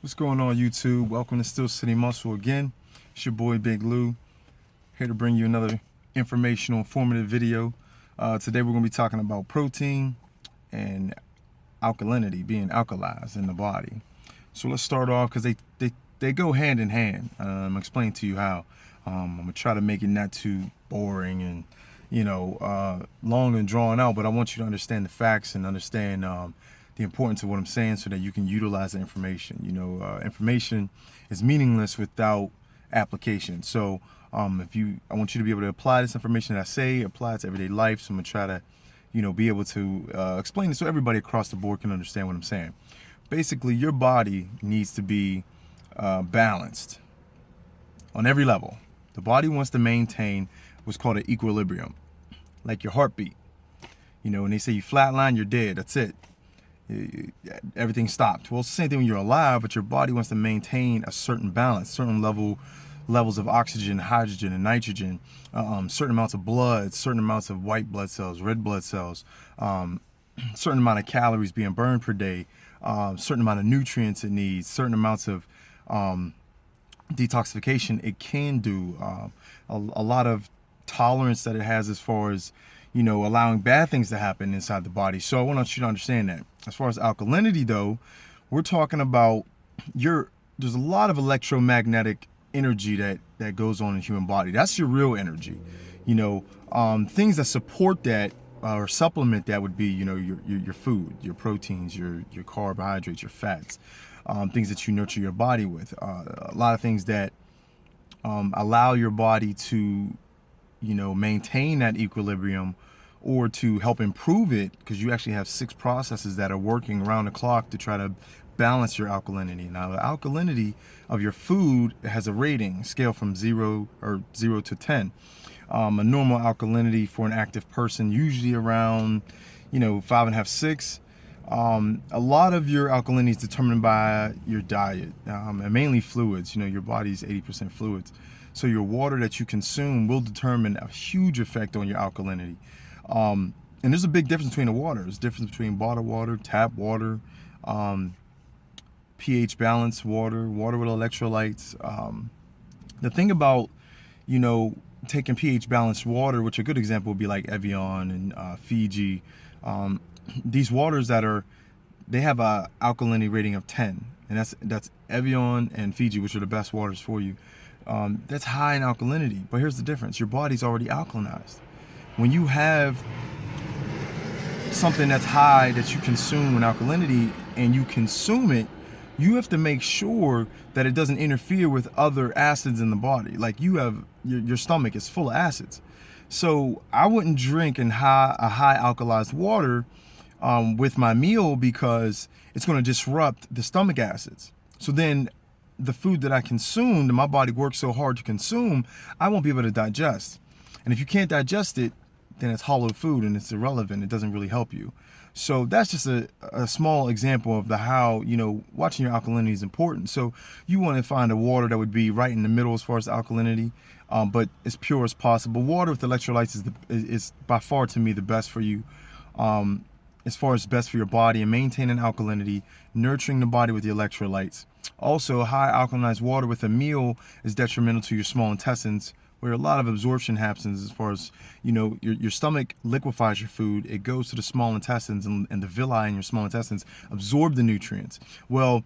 What's going on, YouTube? Welcome to Steel City Muscle again. It's your boy Big Lou, here to bring you another informational, informative video. Today we're going to be talking about protein and alkalinity, being alkalized in the body. So let's start off because they go hand in hand. I'm explaining to you how. I'm going to try to make it not too boring and long and drawn out, but I want you to understand the facts and understand the importance of what I'm saying so that you can utilize the information. Information is meaningless without application. So I want you to be able to apply this information that I say, apply it to everyday life. So I'm gonna try to, be able to explain it so everybody across the board can understand what I'm saying. Basically, your body needs to be balanced on every level. The body wants to maintain what's called an equilibrium, like your heartbeat. When they say you flatline, you're dead. That's it. Everything stopped. Well, it's the same thing when you're alive, but your body wants to maintain a certain balance, certain levels of oxygen, hydrogen, and nitrogen, certain amounts of blood, certain amounts of white blood cells, red blood cells, certain amount of calories being burned per day, certain amount of nutrients it needs, certain amounts of detoxification it can do, a lot of tolerance that it has as far as allowing bad things to happen inside the body. So I want you to understand that. As far as alkalinity though, we're talking about there's a lot of electromagnetic energy that goes on in the human body. That's your real energy. Things that support that or supplement that would be your food, your proteins, your carbohydrates, your fats, things that you nurture your body with, a lot of things that allow your body to maintain that equilibrium or to help improve it, because you actually have 6 processes that are working around the clock to try to balance your alkalinity. Now, the alkalinity of your food has a rating scale from 0 to 10. A normal alkalinity for an active person, usually around 5.5, 6. A lot of your alkalinity is determined by your diet, and mainly fluids. Your body's 80% fluids. So your water that you consume will determine a huge effect on your alkalinity. And there's a big difference between the water. There's a difference between bottled water, tap water, pH balanced water, water with electrolytes. The thing about, taking pH balanced water, which a good example would be like Evian and Fiji. These waters they have a alkalinity rating of 10, and that's Evian and Fiji, which are the best waters for you. That's high in alkalinity, but here's the difference. Your body's already alkalinized. When you have something that's high that you consume in alkalinity and you consume it, you have to make sure that it doesn't interfere with other acids in the body. Like your stomach is full of acids. So I wouldn't drink a high alkalized water with my meal, because it's going to disrupt the stomach acids. So then the food that I consume, that my body works so hard to consume, I won't be able to digest. And if you can't digest it, then it's hollow food and it's irrelevant. It doesn't really help you. So that's just a small example of how, watching your alkalinity is important. So you want to find a water that would be right in the middle as far as alkalinity, but as pure as possible. Water with electrolytes is by far, to me, the best for you. As far as best for your body and maintaining alkalinity, nurturing the body with the electrolytes. Also, high alkalinized water with a meal is detrimental to your small intestines, where a lot of absorption happens. As far as your stomach liquefies your food, it goes to the small intestines, and the villi in your small intestines absorb the nutrients. Well,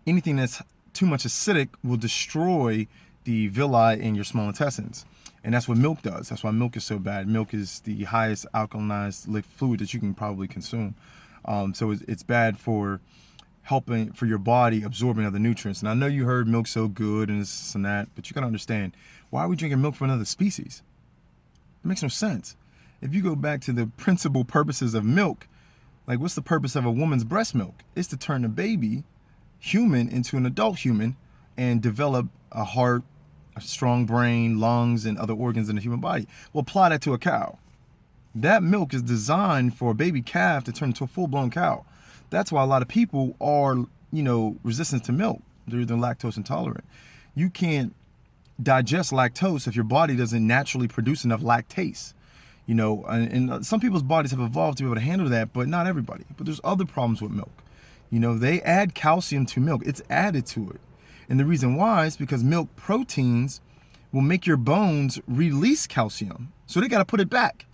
anything that's too much acidic will destroy the villi in your small intestines. And that's what milk does. That's why milk is so bad. Milk is the highest alkalinized fluid that you can probably consume. So it's bad for helping for your body absorbing other nutrients. And I know you heard milk's so good and this and that, but you gotta understand, why are we drinking milk from another species? It makes no sense. If you go back to the principal purposes of milk, like what's the purpose of a woman's breast milk? It's to turn a baby human into an adult human and develop a heart, a strong brain, lungs, and other organs in the human body. Well, apply that to a cow. That milk is designed for a baby calf to turn into a full-blown cow. That's why a lot of people are, resistant to milk. They're lactose intolerant. You can't digest lactose if your body doesn't naturally produce enough lactase. And some people's bodies have evolved to be able to handle that, but not everybody. But there's other problems with milk. They add calcium to milk. It's added to it. And the reason why is because milk proteins will make your bones release calcium. So they got to put it back.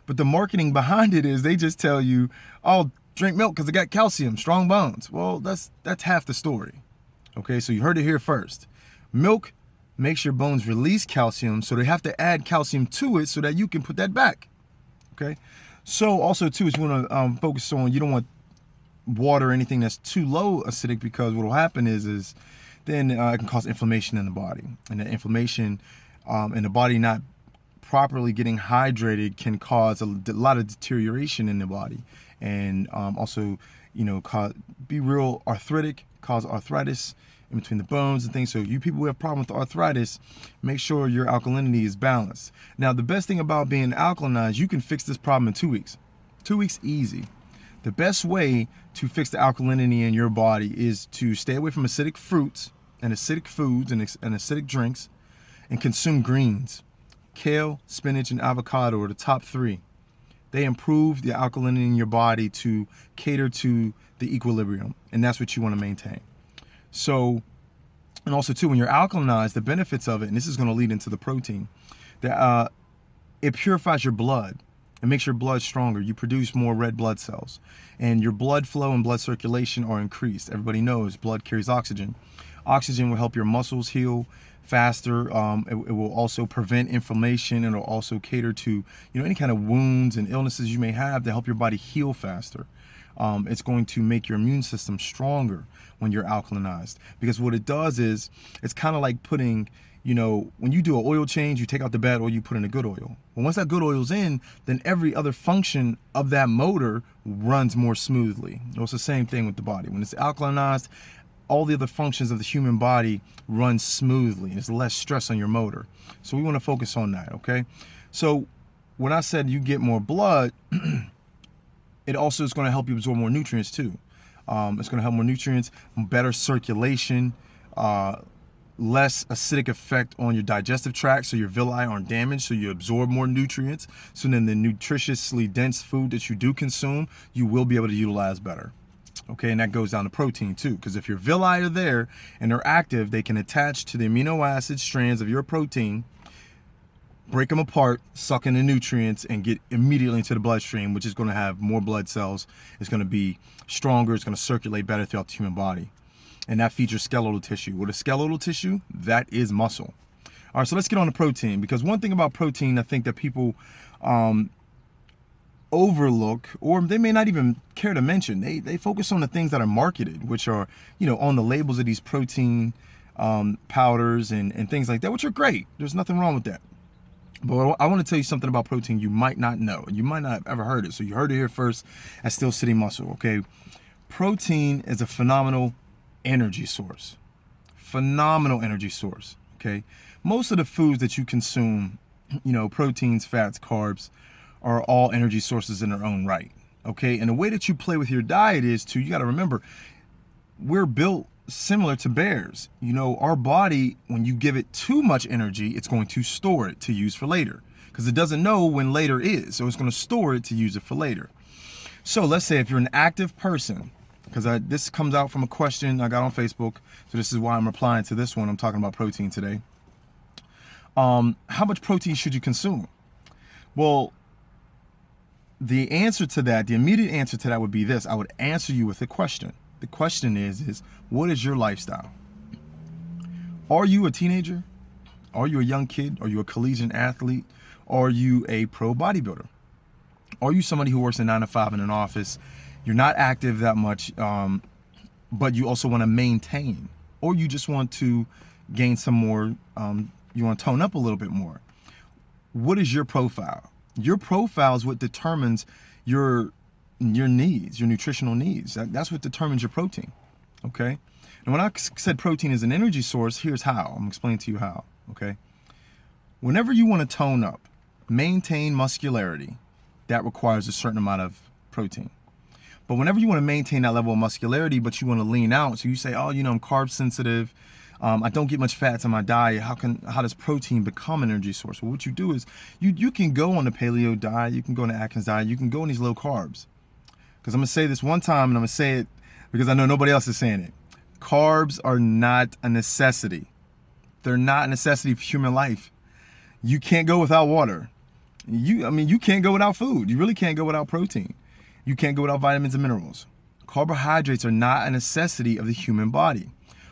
But the marketing behind it is they just tell you, oh, drink milk because it got calcium, strong bones. Well, that's half the story. Okay, so you heard it here first. Milk makes your bones release calcium, so they have to add calcium to it so that you can put that back. Okay, so also too is you want to focus on, you don't want water or anything that's too low acidic, because what will happen is then it can cause inflammation in the body, and the inflammation in the body not properly getting hydrated can cause a lot of deterioration in the body, and also be real arthritic, cause arthritis in between the bones and things. So you people who have problem with arthritis, make sure your alkalinity is balanced. Now, the best thing about being alkalinized, you can fix this problem in 2 weeks. 2 weeks easy. The best way to fix the alkalinity in your body is to stay away from acidic fruits and acidic foods and acidic drinks, and consume greens. Kale, spinach, and avocado are the top 3. They improve the alkalinity in your body to cater to the equilibrium, and that's what you want to maintain. So, and also too, when you're alkalinized, the benefits of it, and this is going to lead into the protein, that it purifies your blood. It makes your blood stronger. You produce more red blood cells, and your blood flow and blood circulation are increased. Everybody knows blood carries oxygen. Oxygen will help your muscles heal faster. It will also prevent inflammation, and it'll also cater to any kind of wounds and illnesses you may have, to help your body heal faster. It's going to make your immune system stronger when you're alkalinized, because what it does is it's kind of like putting, when you do an oil change, you take out the bad oil, you put in a good oil. Well, once that good oil's in, then every other function of that motor runs more smoothly. It's the same thing with the body. When it's alkalinized, all the other functions of the human body run smoothly, and there's less stress on your motor. So we want to focus on that, okay? So when I said you get more blood, it also is going to help you absorb more nutrients too. It's going to help more nutrients, better circulation, less acidic effect on your digestive tract, so your villi aren't damaged, so you absorb more nutrients. So then the nutritiously dense food that you do consume, you will be able to utilize better. Okay, and that goes down to protein too, because if your villi are there and they're active, they can attach to the amino acid strands of your protein, break them apart, suck in the nutrients, and get immediately into the bloodstream, which is going to have more blood cells. It's going to be stronger. It's going to circulate better throughout the human body. And that features skeletal tissue. What is skeletal tissue? That is muscle. All right, so let's get on to protein, because one thing about protein I think that people overlook, or they may not even care to mention, they focus on the things that are marketed, which are, on the labels of these protein powders and things like that, which are great. There's nothing wrong with that. But I want to tell you something about protein you might not know, and you might not have ever heard it. So you heard it here first at Steel City Muscle, okay? Protein is a phenomenal energy source. Phenomenal energy source, okay? Most of the foods that you consume, proteins, fats, carbs, are all energy sources in their own right, okay? And the way that you play with your diet is you got to remember, we're built similar to bears. Our body, when you give it too much energy, it's going to store it to use for later, because it doesn't know when later is. So it's going to store it to use it for later. So let's say if you're an active person, because this comes out from a question I got on Facebook, so this is why I'm replying to this one. I'm talking about protein today. How much protein should you consume? Well, the answer to that, the immediate answer to that would be this. I would answer you with a question. The question is what is your lifestyle? Are you a teenager? Are you a young kid? Are you a collegiate athlete? Are you a pro bodybuilder? Are you somebody who works a 9 to 5 in an office? You're not active that much, but you also want to maintain, or you just want to gain some more, you want to tone up a little bit more. What is your profile? Your profile is what determines your needs, your nutritional needs. That's what determines your protein, okay? And when I said protein is an energy source, here's how. I'm explaining to you how, okay? Whenever you want to tone up, maintain muscularity, that requires a certain amount of protein. But whenever you want to maintain that level of muscularity, but you want to lean out, so you say, oh, I'm carb sensitive, I don't get much fats in my diet, how does protein become an energy source? Well, what you do is you can go on the paleo diet, you can go on the Atkins diet, you can go on these low carbs. Because I'm going to say this one time, and I'm going to say it because I know nobody else is saying it. Carbs are not a necessity. They're not a necessity for human life. You can't go without water. You can't go without food. You really can't go without protein. You can't go without vitamins and minerals. Carbohydrates are not a necessity of the human body.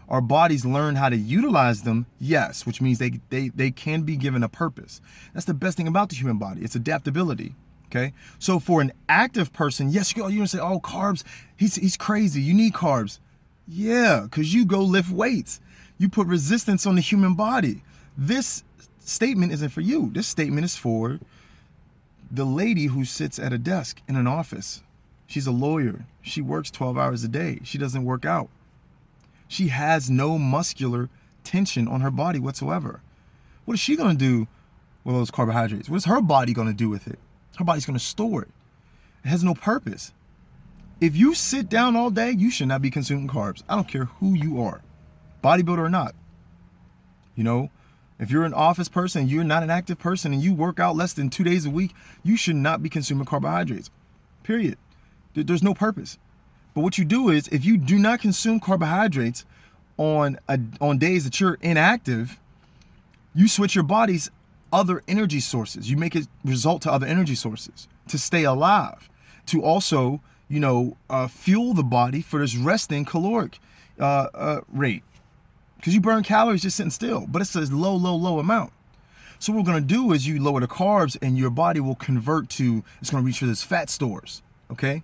Our bodies learn how to utilize them, yes, which means they can be given a purpose. That's the best thing about the human body. It's adaptability. Okay, so for an active person, yes, you're gonna say, "Oh, carbs, he's crazy. You need carbs." Yeah, because you go lift weights. You put resistance on the human body. This statement isn't for you. This statement is for the lady who sits at a desk in an office. She's a lawyer. She works 12 hours a day. She doesn't work out. She has no muscular tension on her body whatsoever. What is she gonna do with those carbohydrates? What is her body gonna do with it? Her body's going to store it. It has no purpose. If you sit down all day, you should not be consuming carbs. I don't care who you are, bodybuilder or not. You know, if you're an office person, you're not an active person, and you work out less than 2 days a week, you should not be consuming carbohydrates. Period. There's no purpose. But what you do is, if you do not consume carbohydrates on days that you're inactive, you switch your body's other energy sources. You make it result to other energy sources to stay alive, to also, fuel the body for this resting caloric rate. Because you burn calories just sitting still, but it's a low amount. So what we're going to do is you lower the carbs and your body will convert to, it's going to reach for those fat stores. Okay.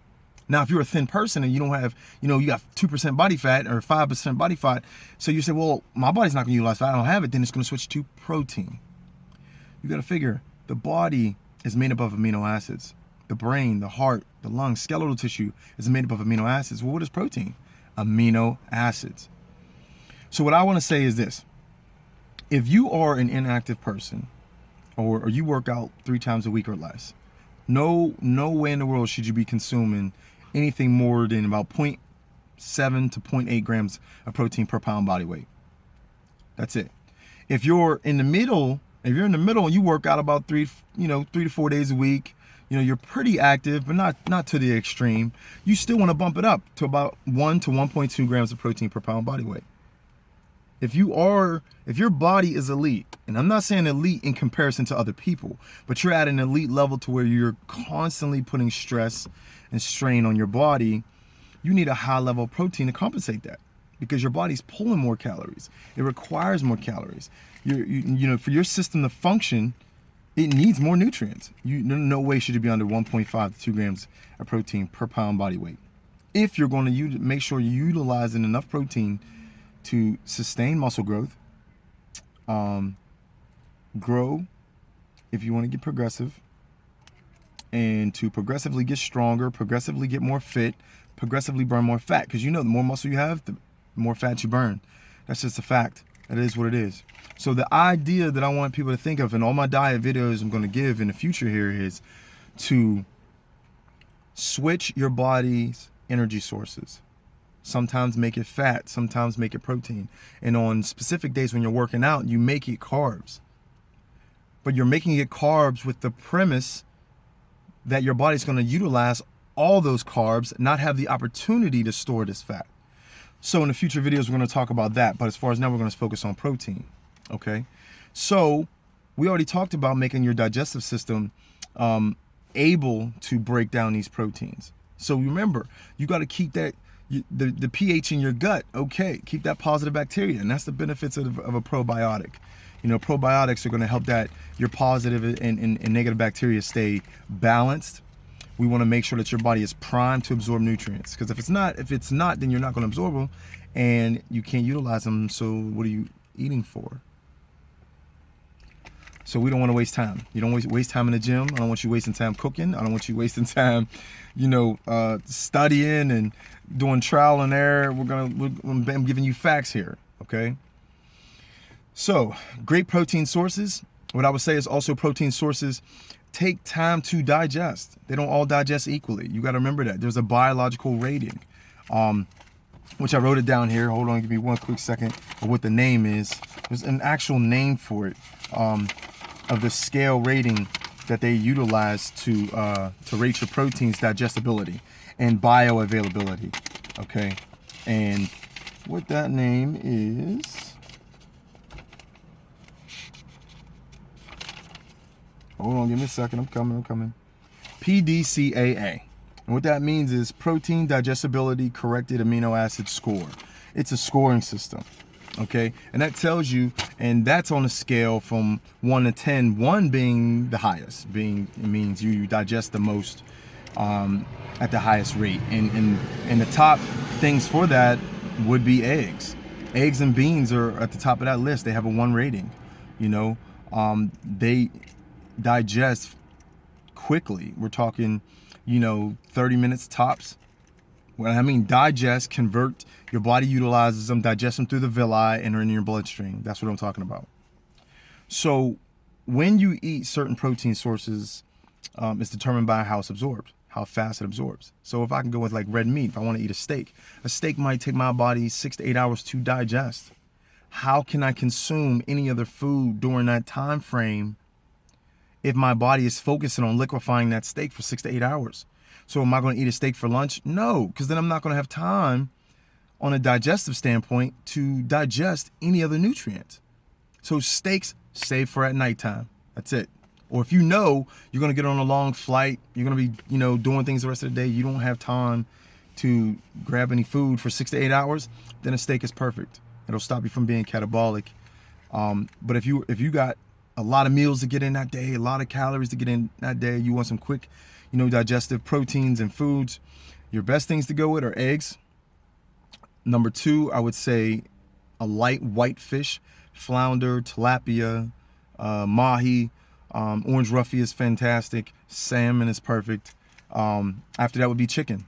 Now, if you're a thin person and you don't have, you got 2% body fat or 5% body fat, so you say, well, my body's not going to utilize fat, I don't have it, then it's going to switch to protein. You got to figure the body is made up of amino acids. The brain, the heart, the lungs, skeletal tissue is made up of amino acids. Well, what is protein? Amino acids. So what I want to say is this. If you are an inactive person or you work out 3 times a week or less, no way in the world should you be consuming anything more than about 0.7 to 0.8 grams of protein per pound body weight. That's it. If you're in the middle and you work out about 3 to 4 days a week, you're pretty active, but not to the extreme, you still want to bump it up to about 1 to 1.2 grams of protein per pound body weight. If your body is elite, and I'm not saying elite in comparison to other people, but you're at an elite level to where you're constantly putting stress and strain on your body, you need a high level of protein to compensate that, because your body's pulling more calories. It requires more calories. For your system to function, it needs more nutrients. No way should it be under 1.5 to 2 grams of protein per pound body weight. If you're going to make sure you're utilizing enough protein to sustain muscle growth, grow, if you want to get progressive, and to progressively get stronger, progressively get more fit, progressively burn more fat. Because the more muscle you have, the more fat you burn. That's just a fact. That is what it is. So the idea that I want people to think of in all my diet videos I'm going to give in the future here is to switch your body's energy sources. Sometimes make it fat, sometimes make it protein. And on specific days when you're working out, you make it carbs. But you're making it carbs with the premise that your body's going to utilize all those carbs, not have the opportunity to store this fat. So in the future videos, we're going to talk about that. But as far as now, we're going to focus on protein. Okay. So we already talked about making your digestive system able to break down these proteins. So remember, you got to keep that the pH in your gut. Okay. Keep that positive bacteria. And that's the benefits of a probiotic. Probiotics are going to help that your positive and negative bacteria stay balanced. We want to make sure that your body is primed to absorb nutrients, because if it's not, then you're not going to absorb them and you can't utilize them. So what are you eating for? So we don't want to waste time. You don't waste time in the gym. I don't want you wasting time cooking. I don't want you wasting time, studying and doing trial and error. I'm giving you facts here. Okay. So great protein sources. What I would say is also protein sources take time to digest. They don't all digest equally. You got to remember that. There's a biological rating, which I wrote it down here. Hold on, give me one quick second of what the name is. There's an actual name for it, of the scale rating that they utilize to rate your protein's digestibility and bioavailability. Okay, and what that name is, hold on, give me a second, I'm coming. PDCAA. And what that means is Protein Digestibility Corrected Amino Acid Score. It's a scoring system, okay? And that tells you, and that's on a scale from 1 to 10, 1 being the highest, it means you digest the most at the highest rate. And the top things for that would be eggs. Eggs and beans are at the top of that list. They have a 1 rating, you know. They digest quickly. We're talking, 30 minutes tops. When I mean digest, convert, your body utilizes them, digest them through the villi and are in your bloodstream. That's what I'm talking about. So when you eat certain protein sources, it's determined by how it's absorbed, how fast it absorbs. So if I can go with like red meat, if I want to eat a steak might take my body 6 to 8 hours to digest. How can I consume any other food during that time frame if my body is focusing on liquefying that steak for 6 to 8 hours? So am I going to eat a steak for lunch? No, because then I'm not going to have time on a digestive standpoint to digest any other nutrient. So steaks, save for at nighttime. That's it. Or if you're going to get on a long flight, you're going to be, doing things the rest of the day, you don't have time to grab any food for 6 to 8 hours, then a steak is perfect. It'll stop you from being catabolic. But if you got a lot of meals to get in that day, a lot of calories to get in that day, you want some quick, digestive proteins and foods, your best things to go with are eggs. Number 2, I would say a light white fish, flounder, tilapia, mahi, orange roughy is fantastic, salmon is perfect. After that would be chicken,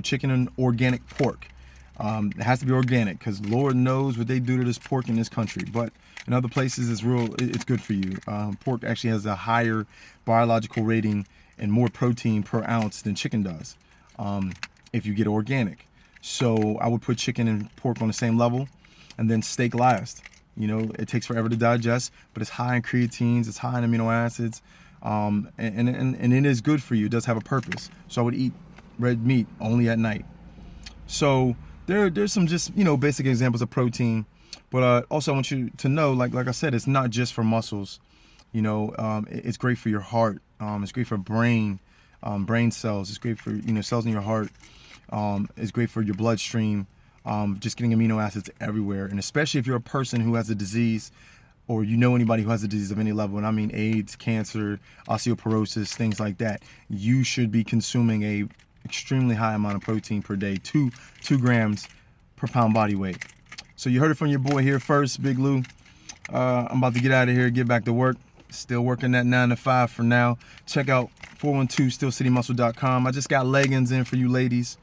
chicken and organic pork. It has to be organic because Lord knows what they do to this pork in this country. But in other places, it's good for you. Pork actually has a higher biological rating and more protein per ounce than chicken does if you get organic. So I would put chicken and pork on the same level, and then steak last. It takes forever to digest, but it's high in creatines, it's high in amino acids, and it is good for you. It does have a purpose. So I would eat red meat only at night. So there's some just basic examples of protein, but also I want you to know, like I said, it's not just for muscles. It's great for your heart. It's great for brain cells. It's great for cells in your heart. It's great for your bloodstream. Just getting amino acids everywhere, and especially if you're a person who has a disease, or anybody who has a disease of any level, and I mean AIDS, cancer, osteoporosis, things like that, you should be consuming a extremely high amount of protein per day, 2 grams per pound body weight. So you heard it from your boy here first, Big Lou. I'm about to get out of here, get back to work. Still working that 9 to 5 for now. Check out 412stillcitymuscle.com. I just got leggings in for you ladies,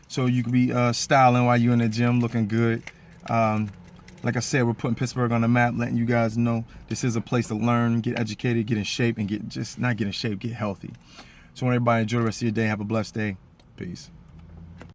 so you can be styling while you're in the gym, looking good. Like I said, we're putting Pittsburgh on the map, letting you guys know this is a place to learn, get educated, get in shape, and get healthy. So I want everybody to enjoy the rest of your day. Have a blessed day. Peace.